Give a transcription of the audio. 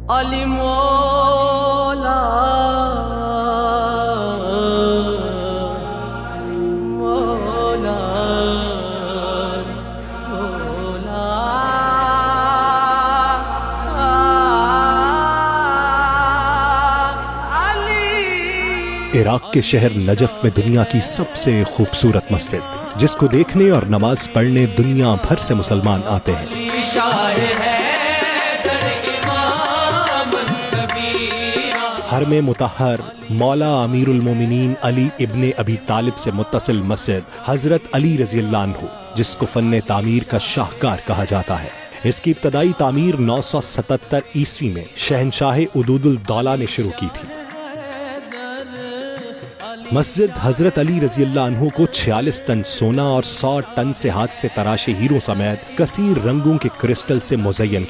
अली मौला मौला मौला इराक के शहर नजफ में दुनिया की सबसे खूबसूरत मस्जिद, जिसको देखने और नमाज पढ़ने दुनिया भर से मुसलमान आते हैं। हरम मुतहर मौला अमीरुल मोमिनीन अली इब्ने अबी तालिब से मुत्तसिल मस्जिद हजरत अली रज़ी अल्लाह अन्हु, जिसको फन्ने तामीर का शाहकार कहा जाता है। इसकी इब्तदाई तामीर 977 ईस्वी में शहनशाह उदूदुल दौला ने शुरू की थी। मस्जिद हजरत अली रज़ी अल्लाह अन्हु को 46 टन सोना और 100 टन से हाथ से तराशे हीरों समेत कसीर रंगों के क्रिस्टल से मुज़य्यन